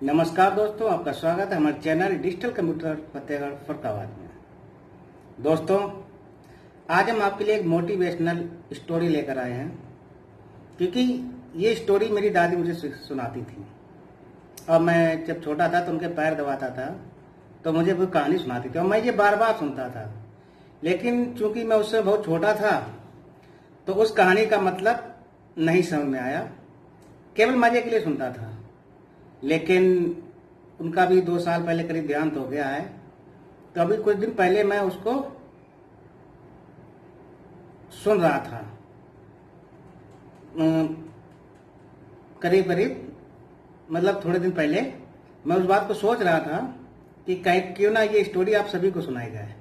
नमस्कार दोस्तों, आपका स्वागत है हमारे channel digital computer Fatehgarh Farrukhabad में। दोस्तों, आज हम आपके लिए एक मोटिवेशनल स्टोरी लेकर आए हैं, क्योंकि ये स्टोरी मेरी दादी मुझे सुनाती थी और मैं जब छोटा था तो उनके पैर दबाता था तो मुझे वो कहानी सुनाती थी और मैं ये बार बार सुनता था। लेकिन चूंकि मैं उससे बहुत छोटा था तो उस कहानी का मतलब नहीं समझ में आया, केवल मजे के लिए सुनता था। लेकिन उनका भी 2 साल पहले करीब देहांत हो गया है, तो अभी कुछ दिन पहले मैं उसको सुन रहा था। करीब करीब मतलब थोड़े दिन पहले मैं उस बात को सोच रहा था कि क्यों ना ये स्टोरी आप सभी को सुनाई जाए।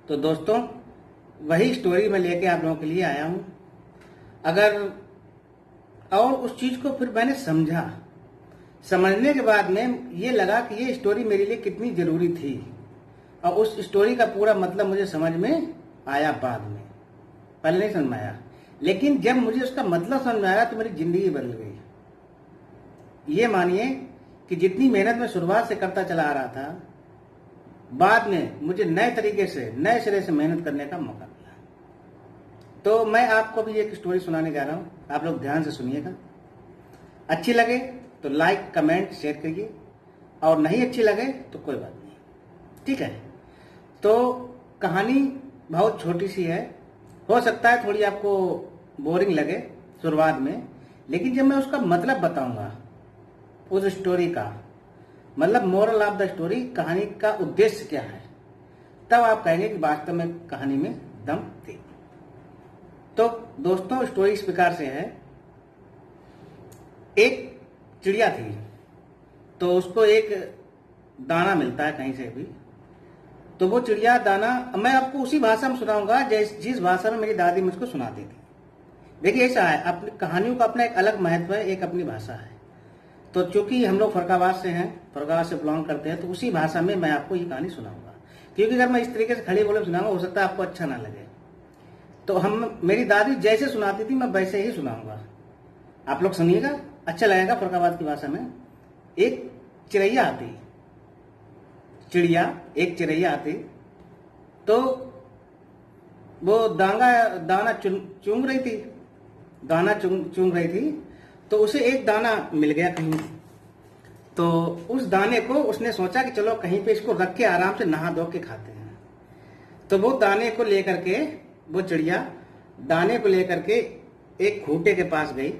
तो दोस्तों, वही स्टोरी मैं लेके आप लोगों के लिए आया हूं। और उस चीज को फिर मैंने समझने के बाद में ये लगा कि ये स्टोरी मेरे लिए कितनी जरूरी थी, और उस स्टोरी का पूरा मतलब मुझे समझ में आया बाद में। पहले नहीं समझ में आया, लेकिन जब मुझे उसका मतलब समझ में आया तो मेरी जिंदगी बदल गई। ये मानिए कि जितनी मेहनत मैं शुरुआत से करता चला आ रहा था, बाद में मुझे नए तरीके से नए सिरे से मेहनत करने का मौका मिला। तो मैं आपको भी एक स्टोरी सुनाने जा रहा हूं, आप लोग ध्यान से सुनिएगा। अच्छी लगे तो लाइक कमेंट शेयर करिए, और नहीं अच्छी लगे तो कोई बात नहीं, ठीक है। तो कहानी बहुत छोटी सी है, हो सकता है थोड़ी आपको बोरिंग लगे शुरुआत में, लेकिन जब मैं उसका मतलब बताऊंगा, उस स्टोरी का मतलब मोरल ऑफ द स्टोरी, कहानी का उद्देश्य क्या है, तब आप कहेंगे कि वास्तव में कहानी में दम थी। तो दोस्तों, स्टोरी इस प्रकार से है। एक चिड़िया थी, तो उसको एक दाना मिलता है कहीं से भी, तो वो चिड़िया दाना मैं आपको उसी भाषा में सुनाऊंगा जिस भाषा में मेरी दादी मुझको सुनाती थी। देखिए, ऐसा है, अपनी कहानियों का अपना एक अलग महत्व है, एक अपनी भाषा है। तो चूंकि हम लोग फरुखाबाद से हैं, फरुखाबाद से बिलोंग करते हैं, तो उसी भाषा में मैं आपको ये कहानी सुनाऊंगा। क्योंकि अगर मैं इस तरीके से खड़ी बोले सुनाऊंगा, हो सकता है आपको अच्छा ना लगे। तो मेरी दादी जैसे सुनाती थी मैं वैसे ही सुनाऊंगा, आप लोग सुनिएगा, अच्छा लगेगा। फरुखाबाद की भाषा में एक चिड़ैया आती, तो वो दाना चुंग रही थी, तो उसे एक दाना मिल गया कहीं। तो उस दाने को उसने सोचा कि चलो कहीं पे इसको रख के आराम से नहा धो के खाते हैं। तो वो चिड़िया दाने को लेकर के एक खूंटे के पास गई।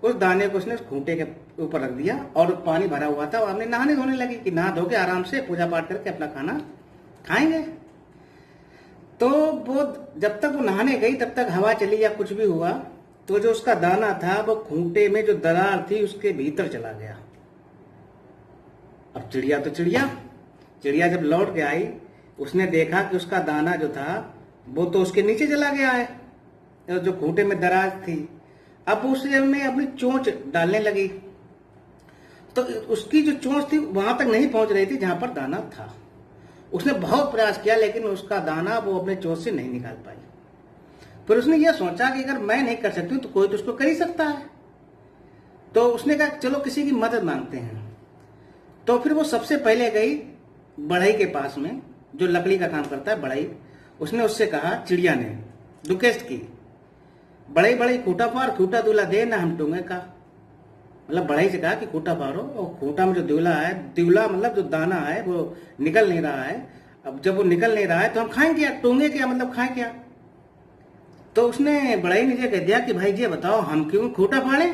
उस दाने को उसने उस खूंटे के ऊपर रख दिया और पानी भरा हुआ था, और अपने नहाने धोने लगी कि नहा धो के आराम से पूजा पाठ करके अपना खाना खाएंगे। तो वो जब तक वो नहाने गई तब तक हवा चली या कुछ भी हुआ, तो जो उसका दाना था वो खूंटे में जो दरार थी उसके भीतर चला गया। अब चिड़िया जब लौट के आई, उसने देखा कि उसका दाना जो था वो तो उसके नीचे चला गया है, जो खूंटे में दरार थी। अब उसने अपनी चोंच डालने लगी, तो उसकी जो चोंच थी वहां तक नहीं पहुंच रही थी जहां पर दाना था। उसने बहुत प्रयास किया, लेकिन उसका दाना वो अपने चोंच से नहीं निकाल पाई। फिर उसने यह सोचा कि अगर मैं नहीं कर सकती तो कोई तो उसको कर ही सकता है। तो उसने कहा चलो किसी की मदद मांगते हैं। तो फिर वो सबसे पहले गई बढ़ई के पास में, जो लकड़ी का काम करता है, बढ़ई। उसने उससे कहा, चिड़िया ने रिक्वेस्ट की, बड़े खूंटा फाड़, खूंटा दूल्हा दे ना हम टूंगे का। मतलब बढ़ई से कहा कि खूंटा फाड़ो, और खूंटा में जो दिवला मतलब जो दाना है वो निकल नहीं रहा है। अब जब वो निकल नहीं रहा है तो हम खाएं क्या, टूंगे क्या, मतलब खाएं क्या। तो उसने बढ़ई ने ये कह दिया कि भाई जी बताओ, हम क्यों खूंटा फाड़े।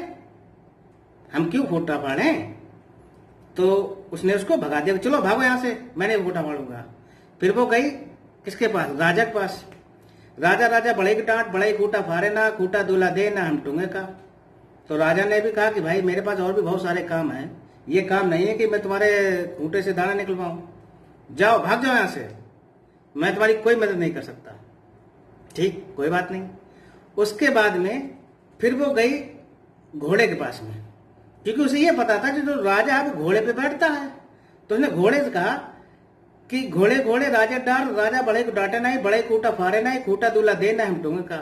तो उसने उसको भगा दिया, चलो भागो यहां से, मैंने खूंटा फाड़ूंगा। फिर वो गई किसके पास, राजा के पास। राजा बड़े की डांट, बड़े खूंटा फाड़े ना, खूंटा दूल्हा दे ना हम टूंगे का। तो राजा ने भी कहा कि भाई मेरे पास और भी बहुत सारे काम हैं, ये काम नहीं है कि मैं तुम्हारे खूंटे से दाना निकलवाऊं, जाओ भाग जाओ यहां से, मैं तुम्हारी कोई मदद नहीं कर सकता। ठीक, कोई बात नहीं। उसके बाद में फिर वो गई घोड़े के पास में, क्योंकि उसे ये पता था कि जो राजा है वो घोड़े पे बैठता है। तो उसने घोड़े से कहा कि घोड़े राजा बड़े को डांटे नहीं, बड़े खूंटा फाड़े नहीं, खूंटा दूल्हा दे ना हम टूंगे का।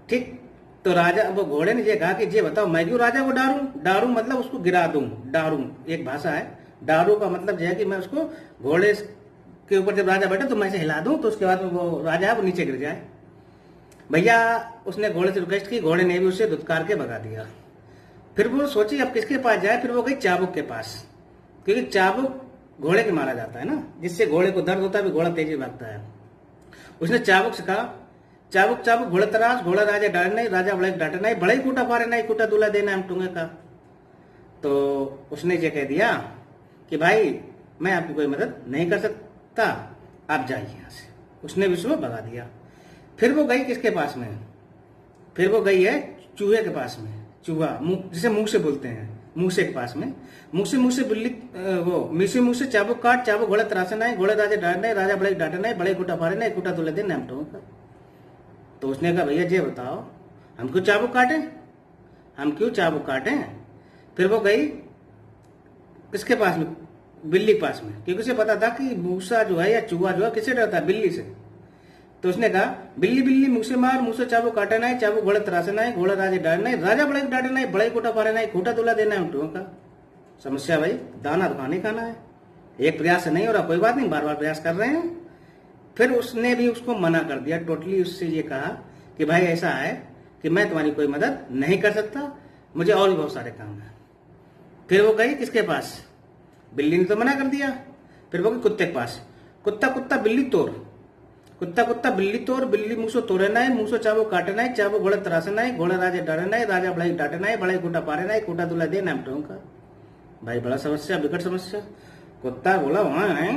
ठीक, तो राजा वो घोड़े ने ये कहा कि ये बताओ मैं क्यों राजा को डारूं, डारूं मतलब उसको गिरा दूं, डारूं एक भाषा है, डारू का मतलब यह है कि मैं उसको घोड़े के ऊपर जब राजा बैठा तो मैं इसे हिला दूं तो उसके बाद वो राजा है वो नीचे गिर जाए। भैया उसने घोड़े से रिक्वेस्ट की, घोड़े ने भी उसे धुतकार के भगा दिया। फिर वो सोची अब किसके पास जाए, फिर वो गई चाबुक के पास, क्योंकि चाबुक घोड़े के मारा जाता है ना, जिससे घोड़े को दर्द होता है, घोड़ा तेजी भागता है। उसने चाबुक से कहा, चाबुक चाबुक घोड़े तरास, घोड़ा राजा डांटे नहीं, राजा बड़े डांटे नहीं, बड़े कूटा पारे नहीं, कूटा दूल्हा देना हम टूंगे का। तो उसने ये कह दिया कि भाई मैं आपकी कोई मदद नहीं कर सकता, आप जाइए यहां से। उसने भी उसको भगा दिया। फिर वो गई किसके पास में, फिर वो गई है चूहे के पास में, चूहा जिसे मुंह से बोलते हैं, मूसे के पास में। मुंह से बिल्ली वो मुंह से चाबुक काट, चाबुक घोड़े तरासे नहीं, घोड़े राजा डांटे नहीं, राजा बड़े डांटे नहीं, बड़े कूटा फारे नहीं, कूटा दूल्हे दे नाम का। तो उसने कहा भैया ये बताओ हम क्यों चाबुक काटे, हम क्यों चाबुक काटे। फिर वो गई किसके पास में, बिल्ली के पास में, क्योंकि उसे पता था कि मूसा जो है या चूहा जो है किससे डरता है, बिल्ली से। तो उसने कहा बिल्ली बिल्ली मुंह से मार, मुंह से चाबुक काटे नहीं, चाबुक घोड़े तरासे नहीं, घोड़ा राजा डांटे नहीं, राजा बड़े डांटे नहीं, बड़े कोटा फारे नहीं, खोटा दूल्हा देना है का। समस्या भाई दाना तो खाने खाना है, एक प्रयास से नहीं हो रहा, कोई बात नहीं, बार बार प्रयास कर रहे हैं। फिर उसने भी उसको मना कर दिया टोटली, उससे ये कहा कि भाई ऐसा है कि मैं तुम्हारी कोई मदद नहीं कर सकता, मुझे और भी बहुत सारे काम है। फिर वो गई किसके पास, बिल्ली ने तो मना कर दिया। फिर वो गई कुत्ते के पास, कुत्ता कुत्ता बिल्ली तोड़, कुत्ता कुत्ता बिल्ली तोड़, बिल्ली मुंह से तोड़े नहीं, मुंह से चाबो काटे नहीं, चाबो घोड़े तरासे नहीं, घोड़े राजा डारे नहीं, राजा बड़े डांटे नहीं, बड़े कूटा पारे नहीं, कूटा दूल्हा दे नाम का। भाई बड़ा समस्या, विकट समस्या। कुत्ता बोला वहां है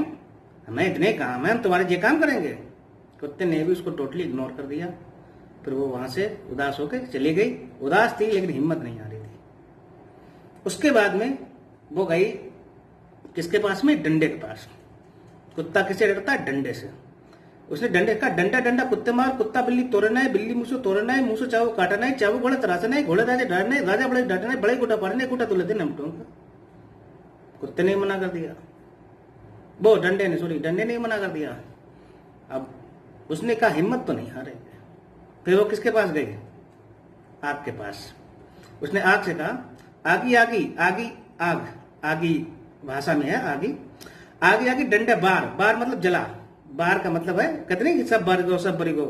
हमें इतने काम है, हम तुम्हारे ये काम करेंगे। कुत्ते ने भी उसको टोटली इग्नोर कर दिया। फिर वो वहां से उदास होकर चली गई, उदास थी लेकिन हिम्मत नहीं आ रही थी। उसके बाद में वो गई किसके पास में, डंडे के पास। कुत्ता किससे डरता है, डंडे से। उसने डंडे का डंडा डंडा कुत्ते मार, कुत्ता बिल्ली तोड़ना है, बिल्ली मुंह से तोड़ना है, मुंह से चावो काटना है, चावो घोड़े तरासना है, घोड़े राजा डांटना है, राजा बड़े डांटना है, बड़े कूटा पारना है, कूटा तुले देना का। कुत्ते ने मना कर दिया, वो डंडे ने मना कर दिया। अब उसने कहा हिम्मत तो नहीं हारेंगे। फिर वो किसके पास गई, आग के पास। उसने आग से कहा आगी आगी आगी आग, आगी भाषा में है आगी, आगी आगी डंडे बार, बार मतलब जला, बार का मतलब है कहते नहीं सब बरगो सब बरिगो,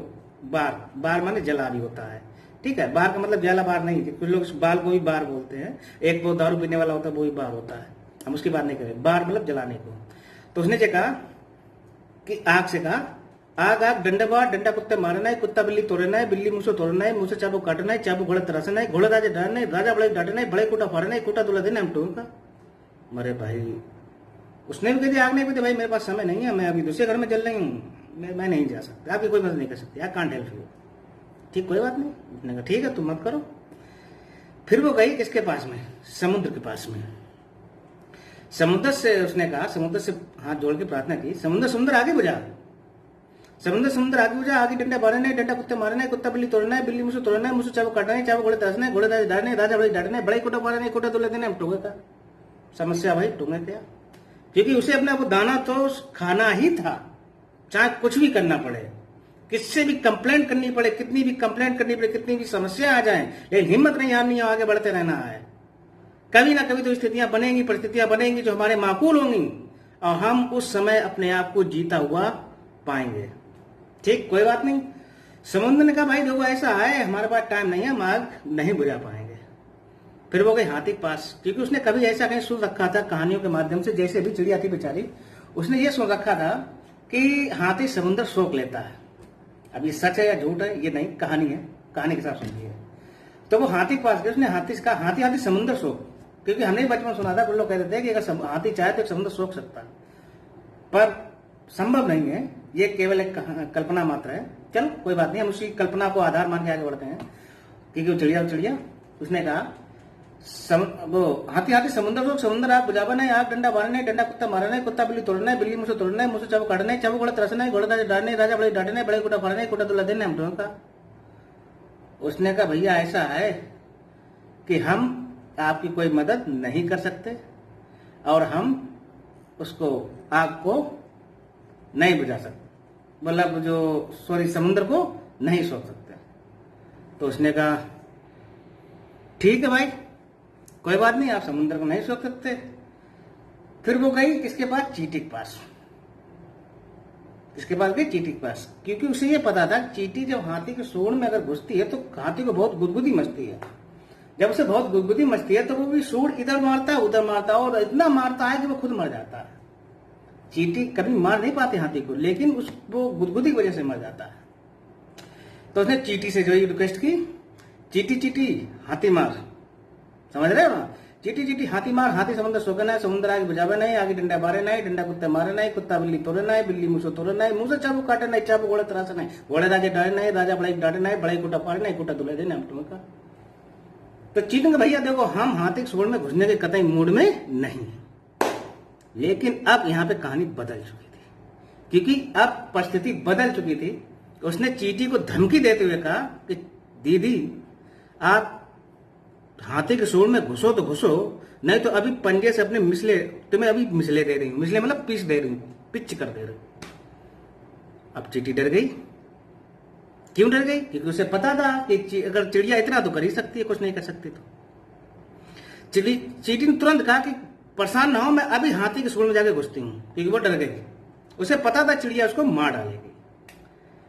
बार बार माने जला भी होता है, ठीक है। बार का मतलब जला बार नहीं, कुछ लोग बाल को भी बार बोलते हैं, एक वो दारू पीने वाला होता है वो भी बार होता है, हम उसकी बात नहीं करें, बार मतलब जलाने को। तो उसने जो कहा कि आग से कहा आग आग डंडा बार, डंडा कुत्ते मारना है, कुत्ता बिल्ली तोड़ना है, बिल्ली मुंह से तोड़ना है, मुंह से चाबू काटना है, चाबू घोड़े तरासना है, घोड़े राजा डांटना है, राजा बड़े डांटना है, बड़े कूटा फाड़ना है, कूटा दूल्हा देना हम का। मरे भाई उसने भी कह दिया, आग ने भी भाई मेरे पास समय नहीं है, मैं अभी दूसरे घर में चल रही हूँ, मैं नहीं जा सकता, आपकी कोई मदद नहीं कर सकती, आई कांट हेल्प यू। ठीक कोई बात नहीं, उसने कहा ठीक है तुम मत करो। फिर वो गई किसके पास में, समुद्र के पास में। समुद्र से उसने कहा, समुद्र से हाथ जोड़ के प्रार्थना की, समुद्र समुद्र आगे बुझा, समुद्र समुद्र आगे बुझा, आगे डंडा मारना है, डंडा कुत्ते मारना है, कुत्ता बिल्ली तोड़ना है, बिल्ली मुंह से तोड़ना है, मुंह से चाबू काटना है, चाबू घोड़े तरासना है, घोड़े राजा डांटना है, राजा बड़े डांटना है, बड़े कोटा मारना है, कोटा दूल्हा देना है, टूंगे का। समस्या भाई टूंगे क्या, क्योंकि उसे अपना वो दाना तो खाना ही था, चाहे कुछ भी करना पड़े, किससे भी कंप्लेंट करनी पड़े, कितनी भी कंप्लेंट करनी पड़े, कितनी भी समस्या आ जाए, लेकिन हिम्मत नहीं हारनी है, आगे बढ़ते रहना है। कभी ना कभी तो स्थितियां बनेंगी, परिस्थितियां बनेंगी जो हमारे माकूल होंगी, और हम उस समय अपने आप को जीता हुआ पाएंगे। ठीक कोई बात नहीं। समुद्र ने कहा भाई देखो ऐसा है, हमारे पास टाइम नहीं है, हम आग नहीं बुझा पाएंगे। फिर वो गई हाथी के पास, क्योंकि उसने कभी ऐसा कहीं सुन रखा था कहानियों के माध्यम से, जैसे भी चिड़िया थी बेचारी, उसने ये सुन रखा था कि हाथी समुद्र सोख लेता है। अब ये सच है या झूठ है ये नहीं, कहानी है, कहानी के साथ सुनिए। तो वो हाथी के पास गया, उसने हाथी से कहा हाथी हाथी समुद्र सोख, क्योंकि हमने बचपन सुना था, कुछ लोग कहते थे कि अगर हाथी चाहे तो समुद्र सोख सकता है, पर संभव नहीं है, ये केवल एक कल्पना मात्र है। चलो कोई बात नहीं, हम उसी कल्पना को आधार मान के आगे बढ़ते हैं, क्योंकि वो चिड़िया उसने कहा वो हाथी हाथी समुद्र सोख, समुद्र आग बुझावा नहीं, आग डंडा मारना है, डंडा कुत्ता मारना है, कुत्ता बिल्ली तोड़ना है, बिल्ली मुंह से तोड़ना है, मुंह से चाबू काटना है, चाबू घोड़ा तरासना है, घोड़ा राजा डांटना है, राजा बड़े डांटना है, बड़े कोटा फाड़ना है, कोटा दूल्हा देना है हम का। उसने कहा भैया ऐसा है कि हम आपकी कोई मदद नहीं कर सकते, और हम उसको आग को नहीं बुझा सकते, मतलब जो समुद्र को नहीं सोख सकते। तो उसने कहा ठीक है भाई, कोई बात नहीं, आप समुद्र को नहीं सोच सकते। फिर वो गई किसके पास? चींटी के पास। किसके पास गई? चींटी के पास, क्योंकि उसे ये पता था चींटी जब हाथी के सूंड में अगर घुसती है तो हाथी को बहुत गुदगुदी मचती है। जब उसे बहुत गुदगुदी मचती है तो वो भी सूंड इधर मारता है उधर मारता है, और इतना मारता है कि वो खुद मर जाता है। चींटी कभी मार नहीं पाती हाथी को, लेकिन वो गुदगुदी की वजह से मर जाता है। तो उसने चींटी से जो रिक्वेस्ट की, चींटी चींटी हाथी मार, समझ रहे हो ना? चींटी चींटी हाथी मार, हाथी समुद्र सोके नहीं, समुद्र आगे बुझावे नहीं, आगे डंडा मारे नहीं, डंडा कुत्ते मारे नहीं, कुत्ता बिल्ली तोड़े नहीं, बिल्ली मुझसे तोड़े नहीं, मुझसे चाबू काटे नहीं, चाबू घोड़े तरासे नहीं, घोड़े राजा डाले नहीं, राजा बड़ाई डांटे नहीं, बड़ाई कुटा फाड़े नहीं, कुटा दुले देने तुम्हें। तो चींटी भैया देखो, हम हाथी के सूंड में घुसने के कतई मूड में नहीं है, लेकिन अब यहाँ पे कहानी बदल चुकी थी, क्योंकि अब परिस्थिति बदल चुकी थी। उसने चींटी को धमकी देते हुए कहा कि दीदी आप हाथी के सूंड में घुसो तो घुसो, नहीं तो अभी पंजे से अपने मिसले, तुम्हें अभी मिसले दे रही हूं, मिसले मतलब पीस दे रही हूं, पिच कर दे रही हूं। अब चींटी डर गई। क्यों डर गई? क्योंकि उसे पता था कि अगर चिड़िया इतना तो कर ही सकती है, कुछ नहीं कर सकती। तो चींटी ने तुरंत कहा कि परेशान ना हो, मैं अभी हाथी के सूंड में जाके घुसती हूँ, क्योंकि वो डर गई। उसे पता था चिड़िया उसको मार डालेगी।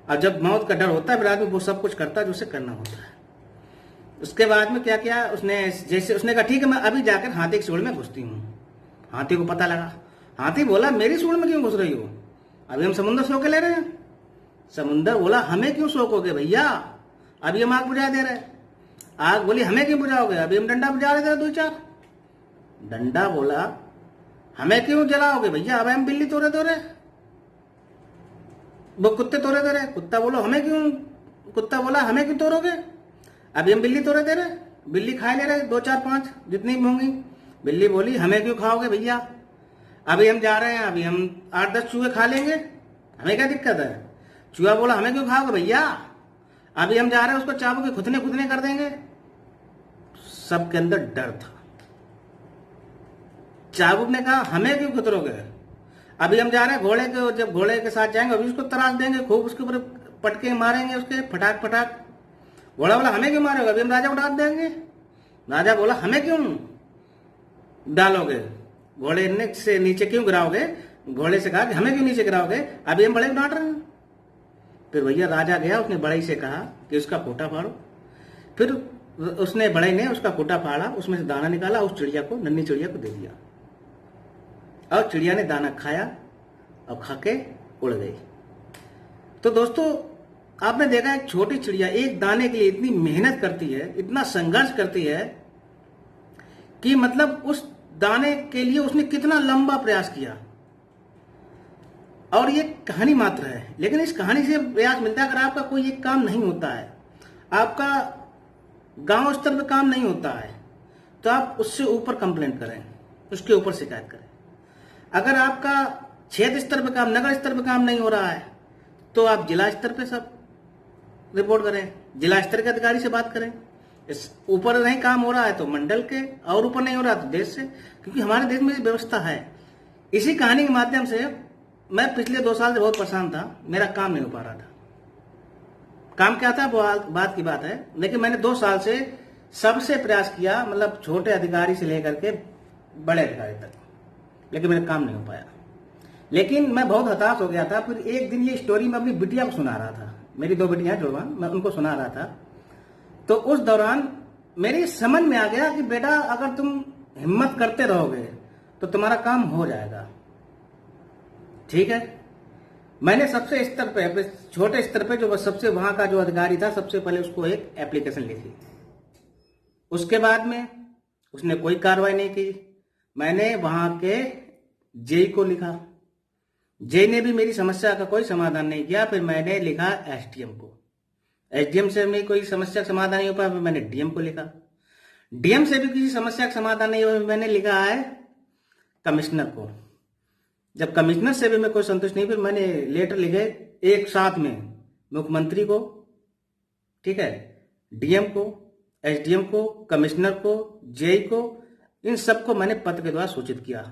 और जब मौत का डर होता है फिर आदमी वो सब कुछ करता है जो उसे करना होता है। उसके बाद में क्या किया उसने? जैसे उसने कहा ठीक है, मैं अभी जाकर हाथी के सूंड में घुसती हूँ। हाथी को पता लगा। हाथी बोला मेरी सूंड में क्यों घुस रही हो? अभी हम समुद्र सो के ले रहे हैं। समुद्र बोला हमें क्यों सोकोगे भैया, अभी हम आग बुझा दे रहे। आग बोली हमें क्यों बुझाओगे, अभी हम डंडा बुझा रहे थे 2-4। डंडा बोला हमें क्यों जलाओगे भैया, अब हम बिल्ली तोड़े तोड़े, वो कुत्ते तोड़े दे रहे। कुत्ता बोलो हमें क्यों, कुत्ता बोला हमें क्यों तोड़ोगे, अभी हम बिल्ली तोड़े दे रहे, बिल्ली खाए ले रहे 2-4-5 जितनी भी होंगी। बिल्ली बोली हमें क्यों खाओगे भैया, अभी हम जा रहे हैं, अभी हम 8-10 चूहे खा लेंगे, हमें क्या दिक्कत है। चूहा बोला हमें क्यों खाओगे भैया, अभी हम जा रहे हैं, उसको चाबू के खुदने खुदने कर देंगे। सबके अंदर डर था। चाबुक ने कहा हमें क्यों खुतरोगे, अभी हम जा रहे हैं घोड़े के, जब घोड़े के साथ जाएंगे अभी उसको तराश देंगे, खूब उसके ऊपर पटके मारेंगे उसके फटाक फटाक। घोड़ा बोला हमें क्यों मारोगे, अभी हम राजा उठा देंगे। राजा बोला हमें क्यों डालोगे, घोड़े ने से नीचे क्यों गिराओगे। घोड़े से कहा कि हमें क्यों नीचे गिराओगे, अभी हम बड़े डांट रहे हैं। फिर भैया राजा गया, उसने बड़ई से कहा कि उसका कोटा फाड़ो। फिर उसने बड़ई ने उसका कोटा फाड़ा, उसमें से दाना निकाला, उस चिड़िया को, नन्ही चिड़िया को दे दिया, और चिड़िया ने दाना खाया और खा के उड़ गई। तो दोस्तों आपने देखा एक छोटी चिड़िया एक दाने के लिए इतनी मेहनत करती है, इतना संघर्ष करती है कि मतलब उस दाने के लिए उसने कितना लंबा प्रयास किया। और ये कहानी मात्र है, लेकिन इस कहानी से प्रयास मिलता है अगर आपका कोई एक काम नहीं होता है, आपका गांव स्तर पे काम नहीं होता है, तो आप उससे ऊपर कंप्लेंट करें, उसके ऊपर शिकायत करें। अगर आपका क्षेत्र स्तर पे काम, नगर स्तर पे काम नहीं हो रहा है, तो आप जिला स्तर पे सब रिपोर्ट करें, जिला स्तर के अधिकारी से बात करें। इस ऊपर नहीं काम हो रहा है तो मंडल के, और ऊपर नहीं हो रहा तो देश से, क्योंकि हमारे देश में व्यवस्था है। इसी कहानी के माध्यम से मैं पिछले 2 साल से बहुत परेशान था, मेरा काम नहीं हो पा रहा था। काम क्या था वो बात की बात है, लेकिन मैंने 2 साल से सबसे प्रयास किया, मतलब छोटे अधिकारी से लेकर के बड़े अधिकारी तक, लेकिन मेरा काम नहीं हो पाया। लेकिन मैं बहुत हताश हो गया था। फिर एक दिन ये स्टोरी मैं अपनी बिटिया को सुना रहा था, मेरी 2 बेटियां जुड़वा, मैं उनको सुना रहा था। तो उस दौरान मेरी समझ में आ गया कि बेटा अगर तुम हिम्मत करते रहोगे तो तुम्हारा काम हो जाएगा, ठीक है। मैंने सबसे स्तर पे, छोटे स्तर पे जो सबसे वहां का जो अधिकारी था, सबसे पहले उसको एक एप्लीकेशन लिखी। उसके बाद में उसने कोई कार्रवाई नहीं की। मैंने वहां के जेई को लिखा, जेई ने भी मेरी समस्या का कोई समाधान नहीं किया। फिर मैंने लिखा एसडीएम को, एसडीएम से मेरी कोई समस्या का समाधान नहीं हो पाया, फिर मैंने डीएम को लिखा, डीएम से भी किसी समस्या का समाधान नहीं हुआ, मैंने लिखा है कमिश्नर को। जब कमिश्नर से भी मैं कोई संतुष्ट नहीं, फिर मैंने लेटर लिखे एक साथ में मुख्यमंत्री को, ठीक है, डीएम को, एसडीएम को, कमिश्नर को, जेई को, इन सबको मैंने पत्र के द्वारा सूचित किया।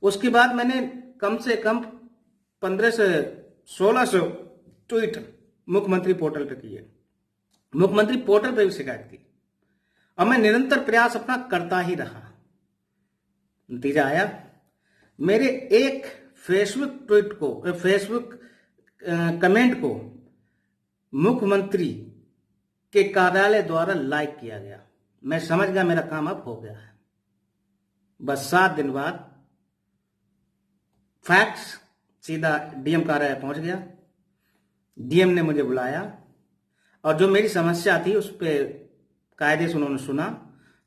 उसके बाद मैंने कम से कम 1500 से 1600 ट्वीट मुख्यमंत्री पोर्टल पे किए, मुख्यमंत्री पोर्टल पे भी शिकायत की। और मैं निरंतर प्रयास अपना करता ही रहा। नतीजा आया, मेरे एक फेसबुक कमेंट को मुख्यमंत्री के कार्यालय द्वारा लाइक किया गया। मैं समझ गया मेरा काम अब हो गया है। बस 7 दिन बाद फैक्स सीधा डीएम कार्यालय पहुंच गया। डीएम ने मुझे बुलाया और जो मेरी समस्या थी उस पर कायदे से उन्होंने सुना।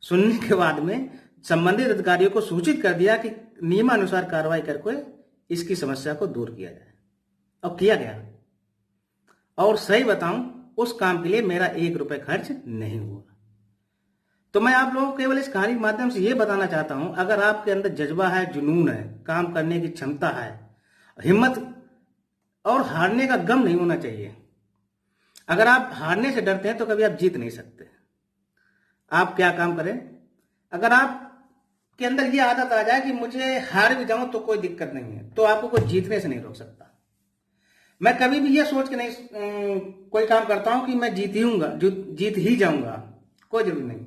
सुनने के बाद में संबंधित अधिकारियों को सूचित कर दिया कि नियमानुसार कार्रवाई करके इसकी समस्या को दूर किया जाए, और किया गया। और सही बताऊं, उस काम के लिए मेरा 1 रुपए खर्च नहीं हुआ। तो मैं आप लोगों को केवल इस कहानी के माध्यम से यह बताना चाहता हूं, अगर आपके अंदर जज्बा है, जुनून है, काम करने की क्षमता है, हिम्मत और हारने का गम नहीं होना चाहिए। अगर आप हारने से डरते हैं तो कभी आप जीत नहीं सकते। आप क्या काम करें, अगर आप के अंदर ये आदत आ जाए कि मुझे हार भी जाऊं तो कोई दिक्कत नहीं है, तो आपको कोई जीतने से नहीं रोक सकता। मैं कभी भी ये सोच के नहीं कोई काम करता हूं कि मैं जीत ही जाऊंगा, कोई जरूरी नहीं।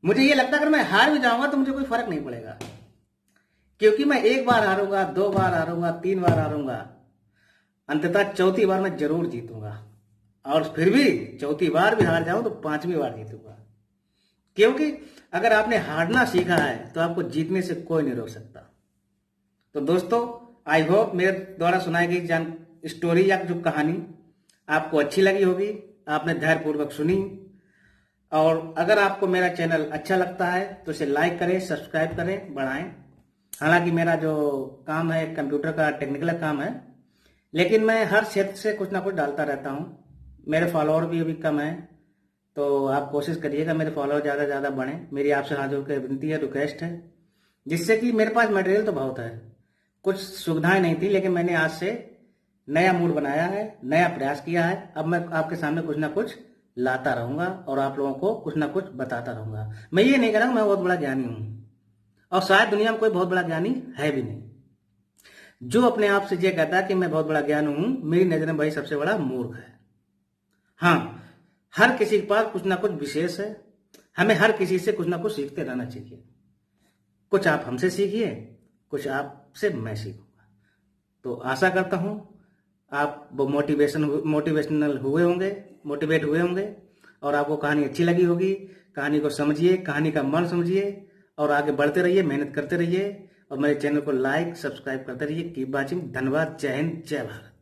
मुझे ये लगता है अगर मैं हार भी जाऊंगा तो मुझे कोई फर्क नहीं पड़ेगा, क्योंकि मैं 1 बार हारूंगा, 2 बार हारूंगा, 3 बार हारूंगा, अंततः 4थी बार मैं जरूर जीतूंगा। और फिर भी 4थी बार भी हार जाऊं तो 5वीं बार जीतूंगा। क्योंकि अगर आपने हारना सीखा है तो आपको जीतने से कोई नहीं रोक सकता। तो दोस्तों, आई होप मेरे द्वारा सुनाई गई स्टोरी या जो कहानी आपको अच्छी लगी होगी, आपने धैर्यपूर्वक सुनी। और अगर आपको मेरा चैनल अच्छा लगता है तो इसे लाइक करें, सब्सक्राइब करें, बढ़ाएं। हालांकि मेरा जो काम है कंप्यूटर का टेक्निकल काम है, लेकिन मैं हर क्षेत्र से कुछ ना कुछ डालता रहता हूं। मेरे फॉलोअर भी अभी कम है, तो आप कोशिश करिएगा मेरे फॉलोअर ज़्यादा से ज़्यादा बढ़ें। मेरी आपसे हाथ जोड़ के विनती है, रिक्वेस्ट है, जिससे कि मेरे पास मटेरियल तो बहुत है, कुछ सुविधाएं नहीं थी, लेकिन मैंने आज से नया मूड बनाया है, नया प्रयास किया है। अब मैं आपके सामने कुछ ना कुछ लाता रहूंगा और आप लोगों को कुछ ना कुछ बताता रहूंगा। मैं ये नहीं कह रहा हूं मैं बहुत बड़ा ज्ञानी हूं, और शायद दुनिया में कोई बहुत बड़ा ज्ञानी है भी नहीं। जो अपने आप से ये कहता है कि मैं बहुत बड़ा ज्ञानी हूं, मेरी नजर में वही सबसे बड़ा मूर्ख है। हाँ, हर किसी के पास कुछ ना कुछ विशेष है। हमें हर किसी से कुछ ना कुछ सीखते रहना चाहिए। कुछ आप हमसे सीखिए, कुछ आपसे मैं सीखूंगा। तो आशा करता हूं आप वो मोटिवेट हुए होंगे और आपको कहानी अच्छी लगी होगी। कहानी को समझिए, कहानी का मन समझिए और आगे बढ़ते रहिए, मेहनत करते रहिए और मेरे चैनल को लाइक सब्सक्राइब करते रहिए। Keep watching. धन्यवाद। जय हिंद, जय भारत।